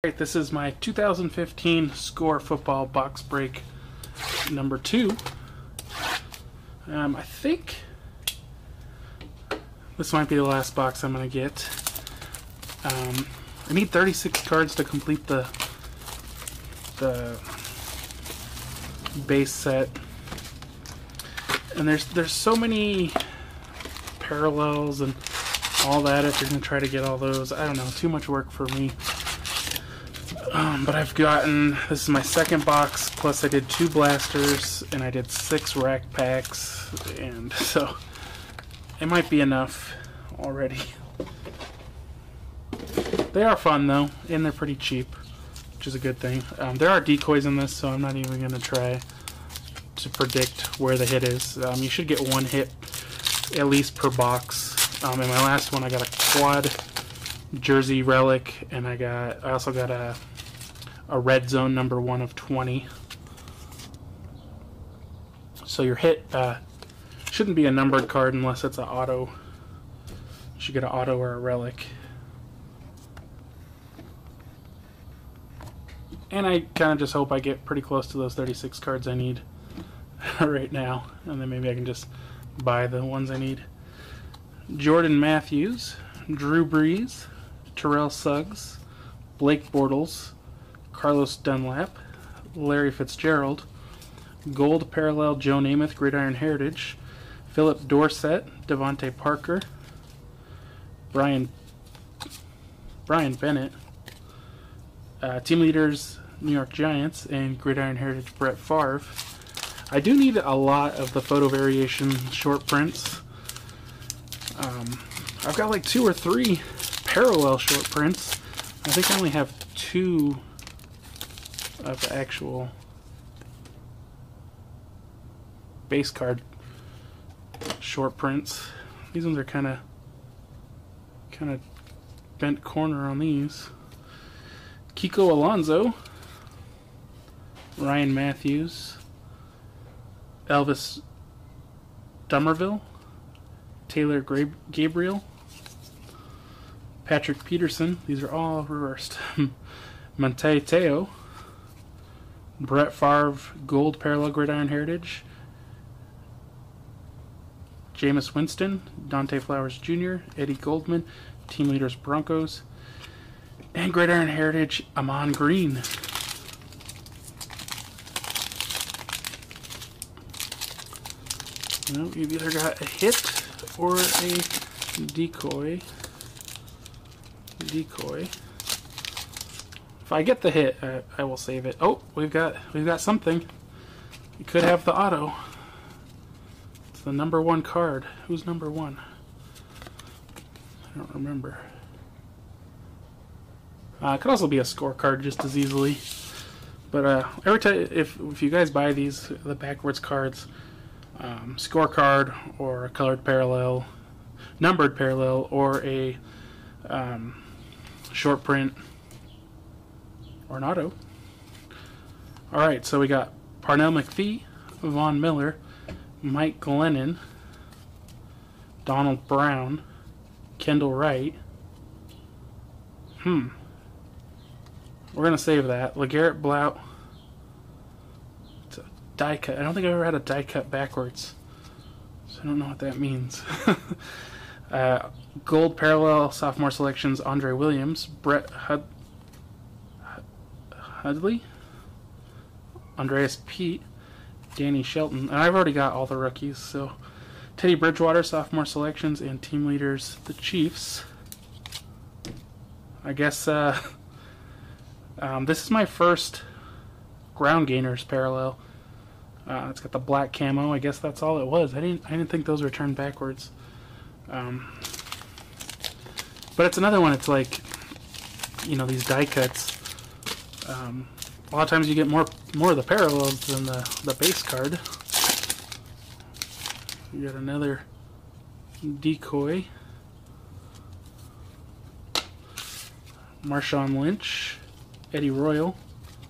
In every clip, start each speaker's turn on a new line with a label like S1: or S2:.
S1: Alright, this is my 2015 Score Football box break number 2. I think this might be the last box I'm going to get. I need 36 cards to complete the base set. And there's so many parallels and all that if you're going to try to get all those. I don't know, too much work for me. But I've gotten, this is my second box, plus I did 2 blasters, and I did 6 rack packs, and so it might be enough already. They are fun though, and they're pretty cheap, which is a good thing. There are decoys in this, so I'm not even going to try to predict where the hit is. You should get 1 hit at least per box. In my last one I got a quad jersey relic, and I also got a red zone number 1 of 20. So your hit shouldn't be a numbered card unless it's an auto. You should get an auto or a relic. And I kind of just hope I get pretty close to those 36 cards I need right now, and then maybe I can just buy the ones I need. Jordan Matthews, Drew Brees, Terrell Suggs, Blake Bortles, Carlos Dunlap, Larry Fitzgerald, Gold Parallel Joe Namath, Gridiron Heritage, Philip Dorsett, Devontae Parker, Brian Bennett, Team Leaders New York Giants, and Gridiron Heritage Brett Favre. I do need a lot of the photo variation short prints. I've got like 2 or 3 parallel short prints. I think I only have 2 of the actual base card short prints. These ones are kind of bent corner on these. Kiko Alonso, Ryan Matthews, Elvis Dummerville, Taylor Gabriel, Patrick Peterson, these are all reversed, Manti Te'o, Brett Favre Gold Parallel Gridiron Heritage, Jameis Winston, Dante Flowers Jr., Eddie Goldman, Team Leaders Broncos, and Gridiron Heritage Amon Green. Well, you've either got a hit or a decoy. If I get the hit, I will save it. Oh, we've got something. We could have the auto. It's the number 1 card. Who's number 1? I don't remember. It could also be a scorecard just as easily. But every time, if you guys buy these, the backwards cards, scorecard or a colored parallel, numbered parallel, or a short print or an auto. Alright, so we got Parnell McPhee, Von Miller, Mike Glennon, Donald Brown, Kendall Wright. We're going to save that. LeGarrette Blount. It's a die cut. I don't think I've ever had a die cut backwards, so I don't know what that means. Gold Parallel Sophomore Selections Andre Williams, Brett Hudley, Andreas Pete, Danny Shelton, and I've already got all the rookies, so Teddy Bridgewater Sophomore Selections, and Team Leaders the Chiefs. I guess this is my first Ground Gainers parallel. It's got the black camo. I guess that's all it was. I didn't think those were turned backwards. But it's another one. It's like, you know, these die cuts. A lot of times you get more of the parallels than the base card. You got another decoy. Marshawn Lynch, Eddie Royal.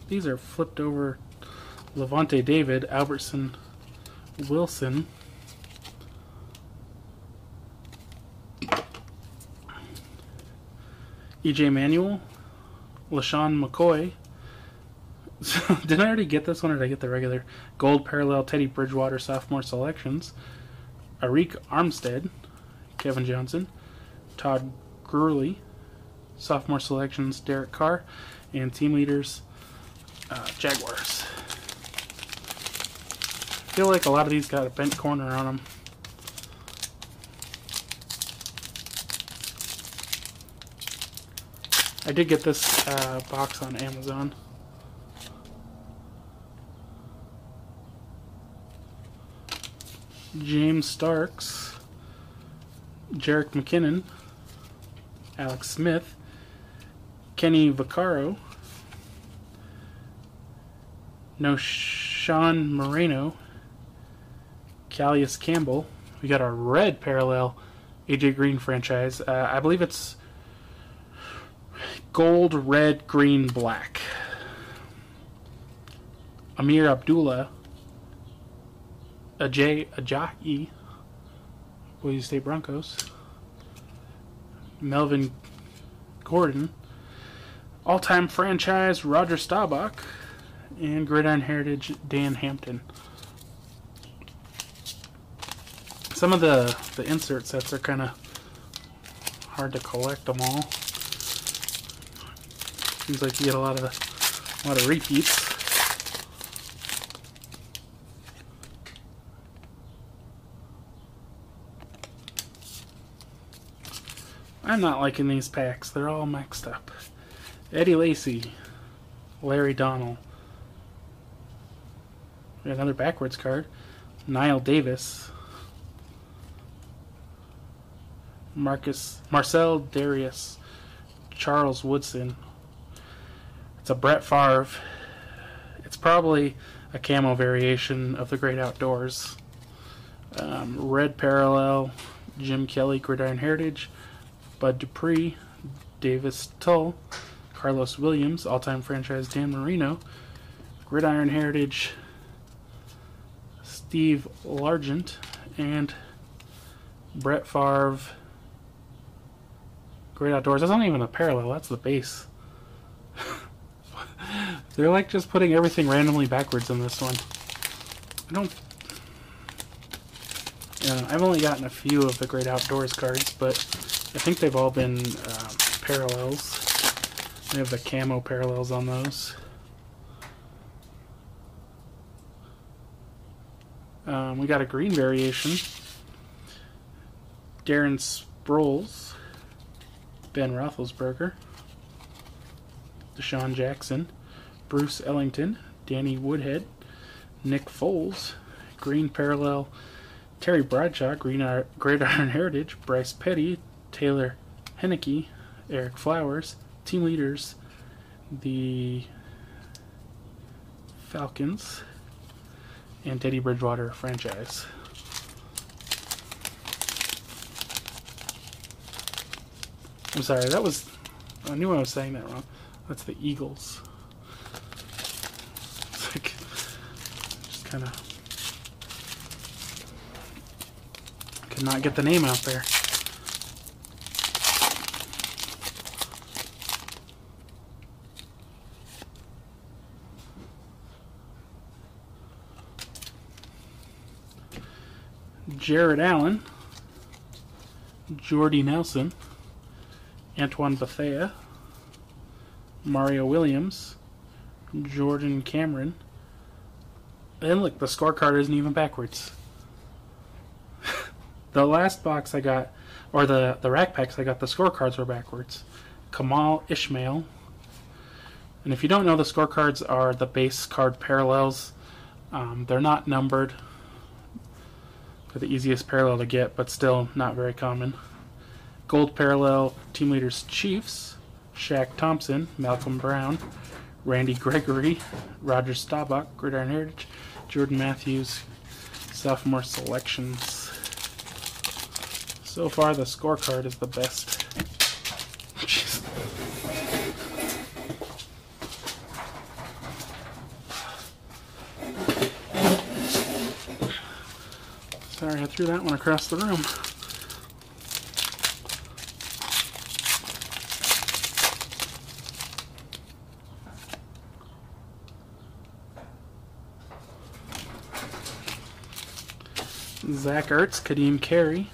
S1: These are flipped over. Levante David, Albertson Wilson. EJ Manuel, LaShawn McCoy. So, did I already get this one, or did I get the regular? Gold parallel Teddy Bridgewater sophomore selections. Arik Armstead, Kevin Johnson. Todd Gurley, sophomore selections. Derek Carr. And team leaders, Jaguars. I feel like a lot of these got a bent corner on them. I did get this box on Amazon. James Starks, Jerick McKinnon, Alex Smith, Kenny Vaccaro, Noshawn Moreno, Calais Campbell. We got our red parallel AJ Green franchise. I believe it's gold, red, green, black. Amir Abdullah, Ajayi, Boise State Broncos. Melvin Gordon, all-time franchise Roger Staubach, and Gridiron Heritage Dan Hampton. Some of the insert sets are kind of hard to collect them all. Seems like you get a lot of repeats. I'm not liking these packs. They're all mixed up. Eddie Lacy, Larry Donnell. We got another backwards card. Niall Davis. Marcel Darius. Charles Woodson. It's a Brett Favre. It's probably a camo variation of the Great Outdoors. Red parallel, Jim Kelly, Gridiron Heritage. Bud Dupree, Davis Tull, Carlos Williams, all-time franchise Dan Marino, Gridiron Heritage, Steve Largent, and Brett Favre, Great Outdoors. That's not even a parallel, that's the base. They're like just putting everything randomly backwards in this one. I've only gotten a few of the Great Outdoors cards, but I think they've all been parallels. They have the camo parallels on those. We got a green variation. Darren Sproles, Ben Roethlisberger, Deshaun Jackson, Bruce Ellington, Danny Woodhead, Nick Foles, green parallel, Terry Bradshaw, Gridiron Heritage, Bryce Petty, Taylor Henneke, Eric Flowers, team leaders, the Falcons, and Teddy Bridgewater franchise. I'm sorry, I knew I was saying that wrong. That's the Eagles. It's like, just kind of could not get the name out there. Jared Allen, Jordy Nelson, Antoine Bethea, Mario Williams, Jordan Cameron, and look, the scorecard isn't even backwards. The last box I got, or the rack packs I got, the scorecards were backwards. Kamal Ishmael. And if you don't know, the scorecards are the base card parallels. They're not numbered. They're the easiest parallel to get, but still not very common. Gold parallel, team leaders Chiefs, Shaq Thompson, Malcolm Brown, Randy Gregory, Roger Staubach, Gridiron Heritage, Jordan Matthews, sophomore selections. So far, the scorecard is the best. Jeez. Sorry, I threw that one across the room. Zach Ertz, Kadeem Carey,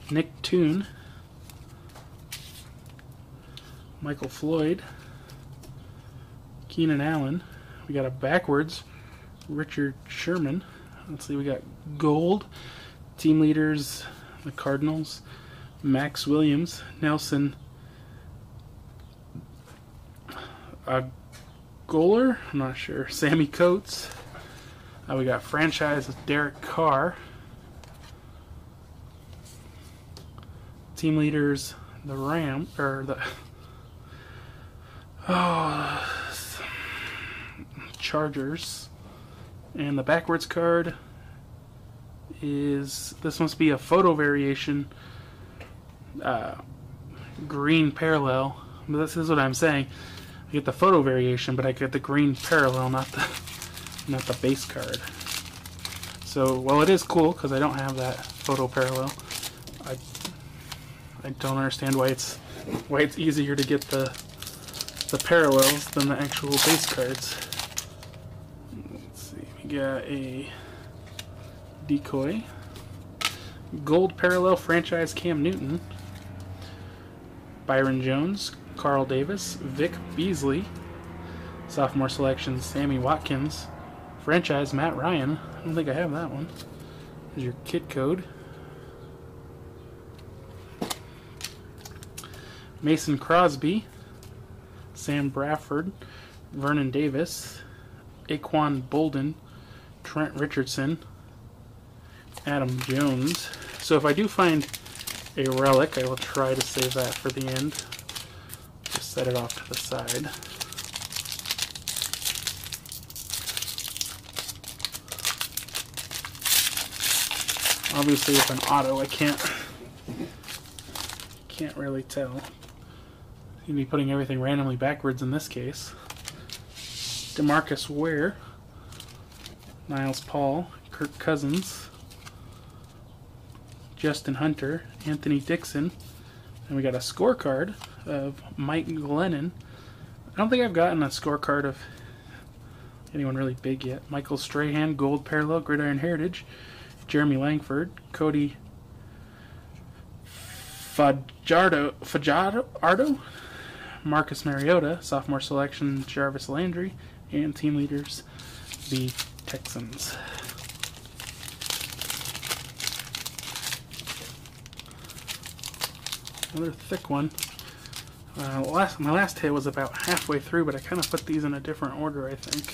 S1: Nick Toon, Michael Floyd, Keenan Allen. We got a backwards, Richard Sherman. Let's see, we got gold, team leaders, the Cardinals, Max Williams, Nelson Goaler, I'm not sure, Sammy Coates. We got franchise with Derek Carr. Team leaders, the Chargers. And the backwards card is, this must be a photo variation, green parallel. But this is what I'm saying. I get the photo variation, but I get the green parallel, not the base card. So, well, it is cool because I don't have that photo parallel. I don't understand why it's easier to get the parallels than the actual base cards. Let's see, we got a decoy, gold parallel franchise Cam Newton, Byron Jones, Carl Davis, Vic Beasley, sophomore selection Sammy Watkins, franchise Matt Ryan. I don't think I have that one. There's your kit code. Mason Crosby, Sam Bradford, Vernon Davis, Aquan Bolden, Trent Richardson, Adam Jones. So if I do find a relic, I will try to save that for the end. Just set it off to the side. Obviously with an auto I can't really tell. You'd be putting everything randomly backwards in this case. DeMarcus Ware, Niles Paul, Kirk Cousins, Justin Hunter, Anthony Dixon, and we got a scorecard of Mike Glennon. I don't think I've gotten a scorecard of anyone really big yet. Michael Strahan, gold parallel, Gridiron Heritage, Jeremy Langford, Cody Fajardo, Marcus Mariota, sophomore selection Jarvis Landry, and team leaders the Texans. Another thick one. My last hit was about halfway through, but I kind of put these in a different order, I think.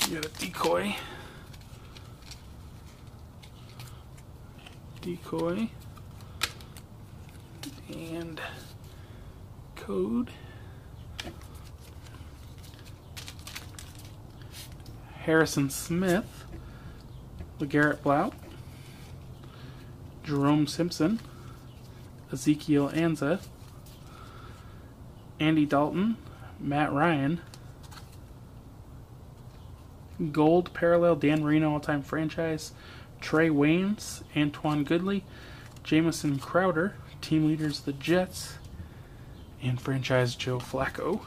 S1: You got a decoy. And code. Harrison Smith, LeGarrette Blount, Jerome Simpson, Ezekiel Anza, Andy Dalton, Matt Ryan, gold parallel Dan Marino all-time franchise, Trey Waynes, Antoine Goodley, Jamison Crowder, team leaders the Jets, and franchise Joe Flacco.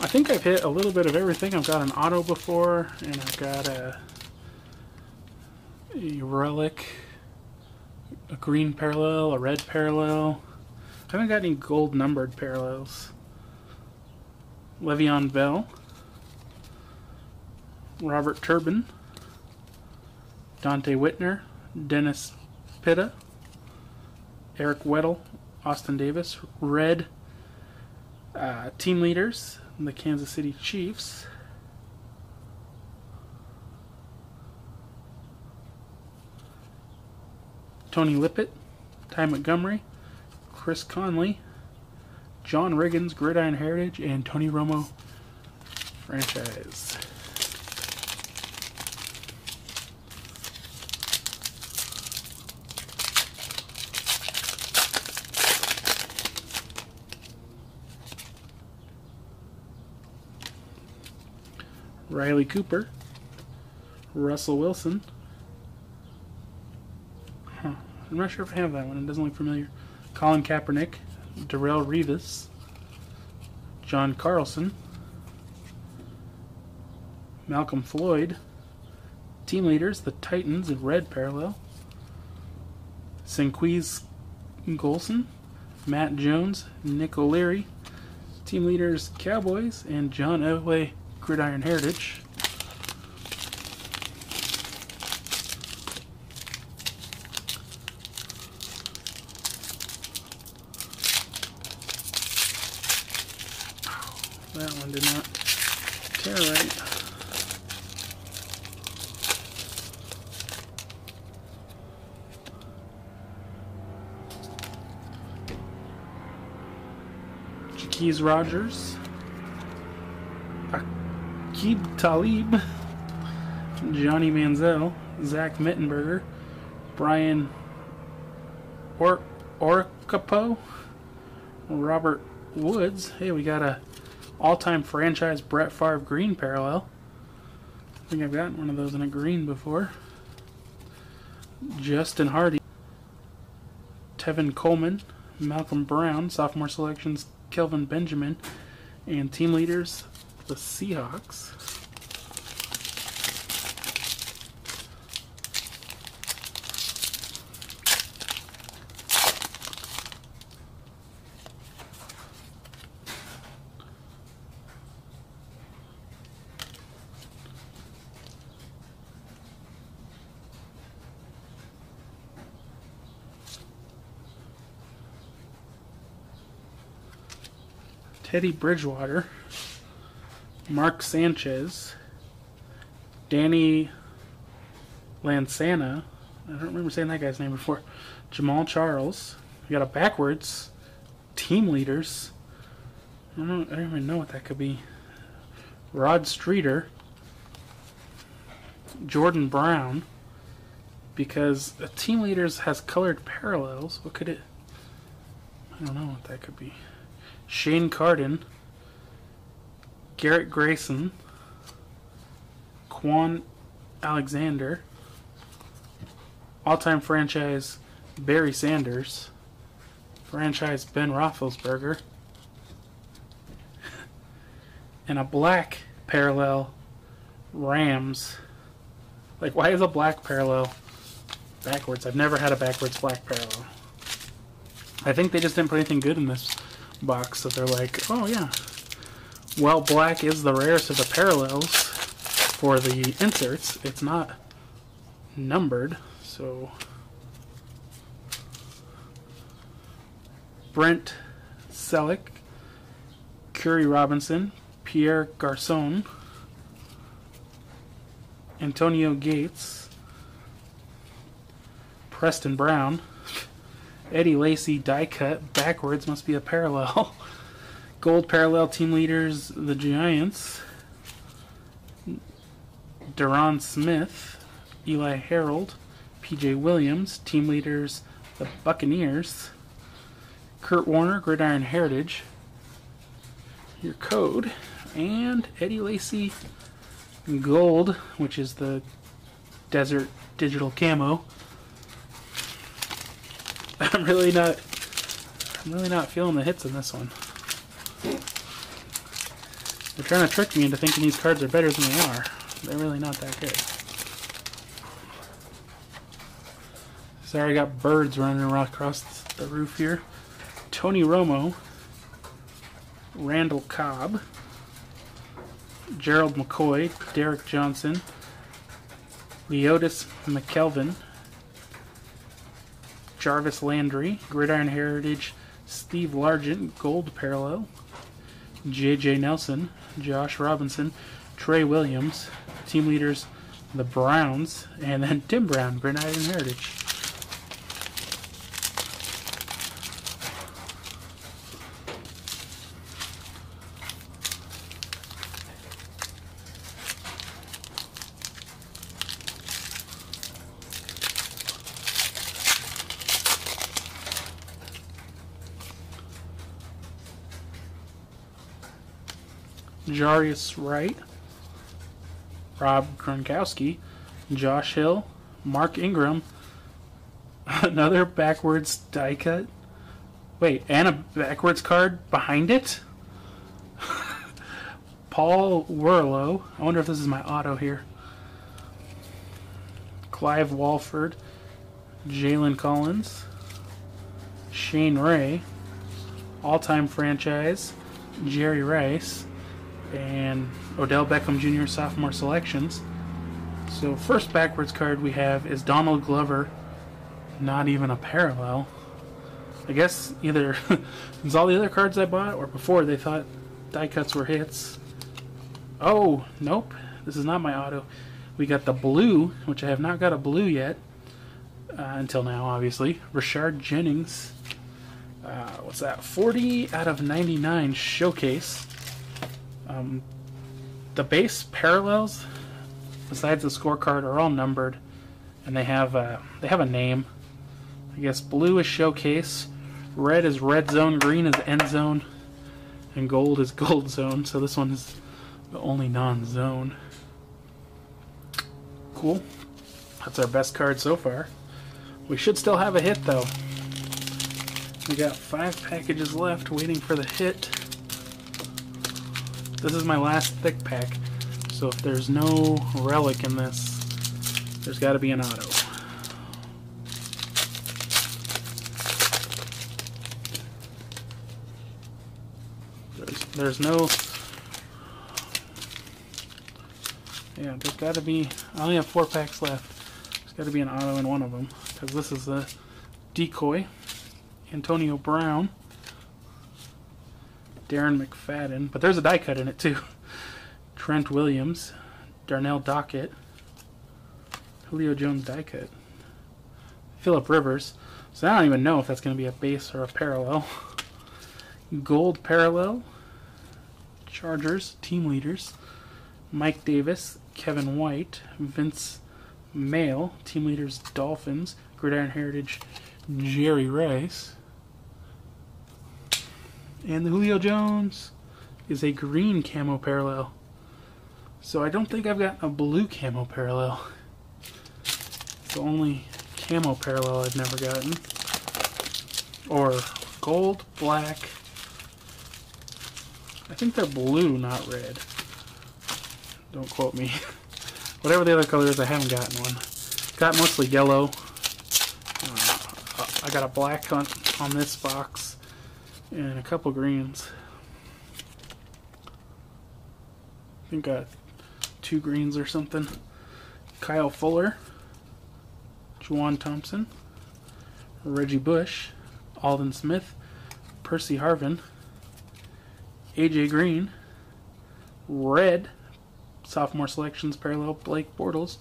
S1: I think I've hit a little bit of everything. I've got an auto before, and I've got a relic, a green parallel, a red parallel. I haven't got any gold numbered parallels. Le'Veon Bell, Robert Turbin, Dante Whitner, Dennis Pitta, Eric Weddle, Austin Davis, red team leaders, the Kansas City Chiefs. Tony Lippett, Ty Montgomery, Chris Conley, John Riggins, Gridiron Heritage, and Tony Romo, franchise. Riley Cooper, Russell Wilson. Huh. I'm not sure if I have that one. It doesn't look familiar. Colin Kaepernick. Darrelle Revis. John Carlson. Malcolm Floyd. Team leaders, the Titans in red parallel. Senquez Golson. Matt Jones. Nick O'Leary. Team leaders, Cowboys, and John Elway, Gridiron Heritage. That one did not tear right. Keys Rogers, Aqib Talib, Johnny Manziel, Zach Mittenberger, Brian Orcapo, Robert Woods. Hey, we got a all-time franchise Brett Favre green parallel. I think I've gotten one of those in a green before. Justin Hardy, Tevin Coleman, Malcolm Brown, sophomore selections, Kelvin Benjamin, and team leaders, the Seahawks. Teddy Bridgewater, Mark Sanchez, Danny Lansana, I don't remember saying that guy's name before, Jamal Charles. We got a backwards, team leaders. I don't even know what that could be. Rod Streeter, Jordan Brown, because a team leaders has colored parallels. What could it? I don't know what that could be. Shane Carden, Garrett Grayson, Quan Alexander, all-time franchise Barry Sanders, franchise Ben Roethlisberger, and a black parallel Rams. Like, why is a black parallel backwards? I've never had a backwards black parallel. I think they just didn't put anything good in this box, so they're like, oh yeah, well, black is the rarest of the parallels for the inserts. It's not numbered, so Brent Selleck, Curry Robinson, Pierre Garcon, Antonio Gates, Preston Brown, Eddie Lacy die cut backwards, must be a parallel. Gold parallel team leaders, the Giants. Deron Smith, Eli Harold, PJ Williams, team leaders, the Buccaneers. Kurt Warner, Gridiron Heritage. Your code. And Eddie Lacy gold, which is the Desert Digital Camo. I'm really not feeling the hits in this one. They're trying to trick me into thinking these cards are better than they are. They're really not that good. Sorry, I got birds running around across the roof here. Tony Romo, Randall Cobb, Gerald McCoy, Derek Johnson, Leotis McKelvin, Jarvis Landry, Gridiron Heritage, Steve Largent, gold parallel, J.J. Nelson, Josh Robinson, Trey Williams, team leaders, the Browns, and then Tim Brown, Gridiron Heritage. Jarius Wright, Rob Gronkowski, Josh Hill, Mark Ingram, another backwards die cut. Wait, and a backwards card behind it? Paul Werlow. I wonder if this is my auto here. Clive Walford, Jalen Collins, Shane Ray, all-time franchise, Jerry Rice, and Odell Beckham Jr. sophomore selections. So first backwards card we have is Donald Glover, not even a parallel. I guess either since all the other cards I bought or before they thought die cuts were hits. Oh, nope, this is not my auto. We got the blue, which I have not got a blue yet, until now, obviously. Rashard Jennings. What's that? 40 out of 99 showcase. The base parallels, besides the scorecard, are all numbered, and they have a name. I guess blue is showcase, red is red zone, green is end zone, and gold is gold zone. So this one is the only non-zone. Cool. That's our best card so far. We should still have a hit though. We got 5 packages left waiting for the hit. This is my last thick pack, so if there's no relic in this, there's got to be an auto. There's no... Yeah, there's got to be... I only have 4 packs left. There's got to be an auto in one of them, because this is a decoy. Antonio Brown. Darren McFadden. But there's a die cut in it, too. Trent Williams. Darnell Dockett. Julio Jones die cut. Phillip Rivers. So I don't even know if that's going to be a base or a parallel. Gold parallel. Chargers. Team leaders. Mike Davis. Kevin White. Vince Mail. Team leaders Dolphins. Gridiron Heritage. Jerry Rice. And the Julio Jones is a green camo parallel. So I don't think I've got a blue camo parallel. It's the only camo parallel I've never gotten. Or gold, black. I think they're blue, not red. Don't quote me. Whatever the other color is, I haven't gotten one. Got mostly yellow. I got a black on this box. And a couple greens. I think got 2 greens or something. Kyle Fuller. Juwan Thompson. Reggie Bush. Alden Smith. Percy Harvin. AJ Green. Red. Sophomore selections parallel Blake Bortles.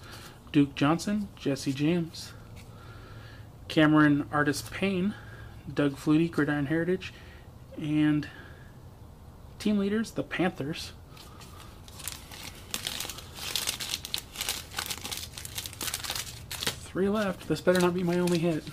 S1: Duke Johnson. Jesse James. Cameron Artis Payne. Doug Flutie, Gridiron Heritage. And team leaders, the Panthers. Three left. This better not be my only hit.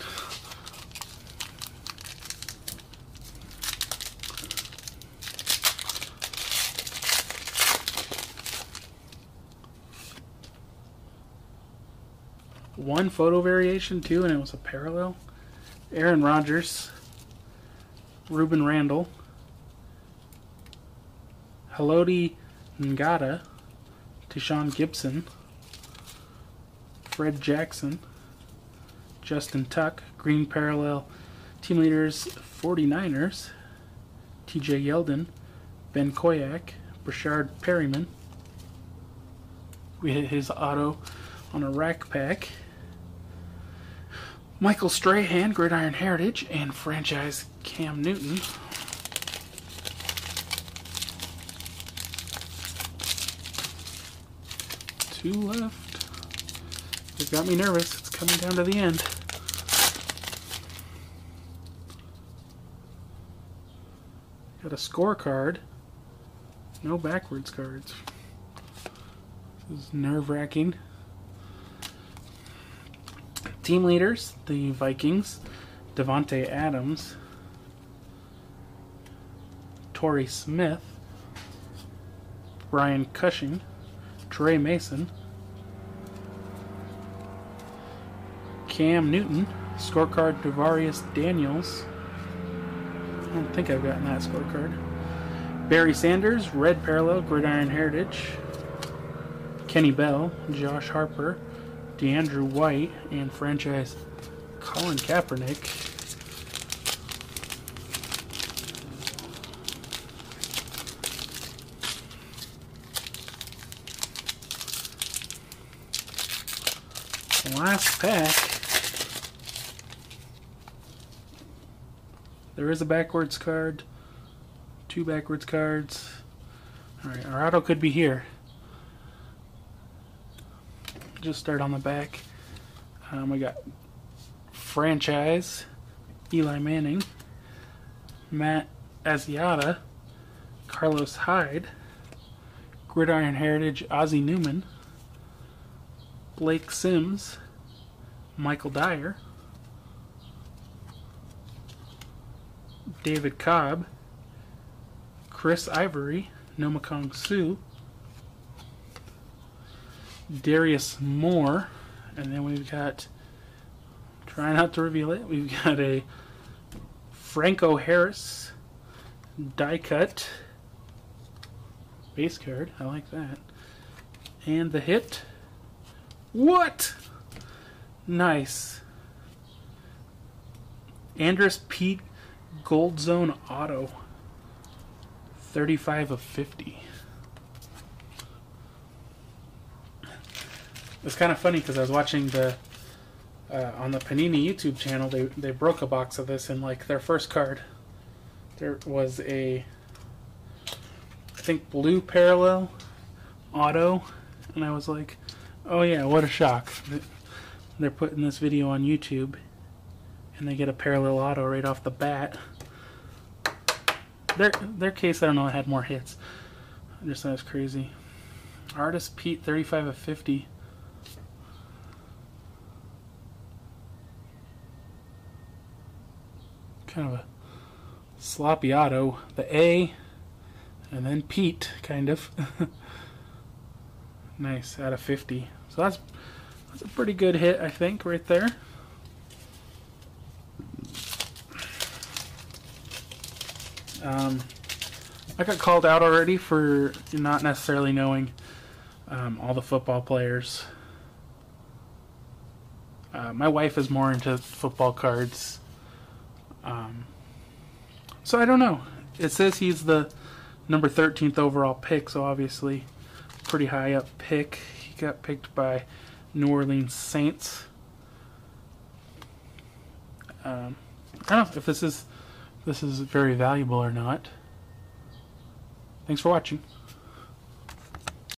S1: One photo variation too, and it was a parallel. Aaron Rodgers. Ruben Randall, Haloti Ngata, Deshaun Gibson, Fred Jackson, Justin Tuck, green parallel, team leaders 49ers, TJ Yeldon, Ben Koyak, Brashard Perryman. We hit his auto on a rack pack. Michael Strahan, Gridiron Heritage, and franchise Cam Newton. Two left. It got me nervous. It's coming down to the end. Got a scorecard. No backwards cards. This is nerve-wracking. Team leaders, the Vikings, Devontae Adams, Torrey Smith, Brian Cushing, Trey Mason, Cam Newton, scorecard Devarius Daniels. I don't think I've gotten that scorecard. Barry Sanders, red parallel, Gridiron Heritage. Kenny Bell, Josh Harper, DeAndrew White, and franchise Colin Kaepernick. Last pack. There is a backwards card. 2 backwards cards. Alright, our auto could be here. Just start on the back. We got franchise Eli Manning, Matt Asiata, Carlos Hyde, Gridiron Heritage Ozzie Newman, Blake Sims, Michael Dyer, David Cobb, Chris Ivory, Nomakong Su, Darius Moore, and then we've got, try not to reveal it, we've got a Franco Harris die cut base card. I like that. And the hit. What? Nice. Andrus Peat Gold Zone Auto. 35 of 50. It's kind of funny because I was watching the on the Panini YouTube channel. They broke a box of this, and like their first card, there was a, I think, blue parallel auto, and I was like, oh yeah, what a shock. They're putting this video on YouTube, and they get a parallel auto right off the bat. Their case, I don't know, had more hits. I just thought it was crazy. Andrus Peat, 35 of 50. Kind of a sloppy auto. The A, and then Pete, kind of. Nice, out of 50. So that's a pretty good hit, I think, right there. I got called out already for not necessarily knowing all the football players. My wife is more into football cards. So I don't know. It says he's the number 13th overall pick, so obviously pretty high up pick. He got picked by New Orleans Saints. I don't know if this is very valuable or not. Thanks for watching.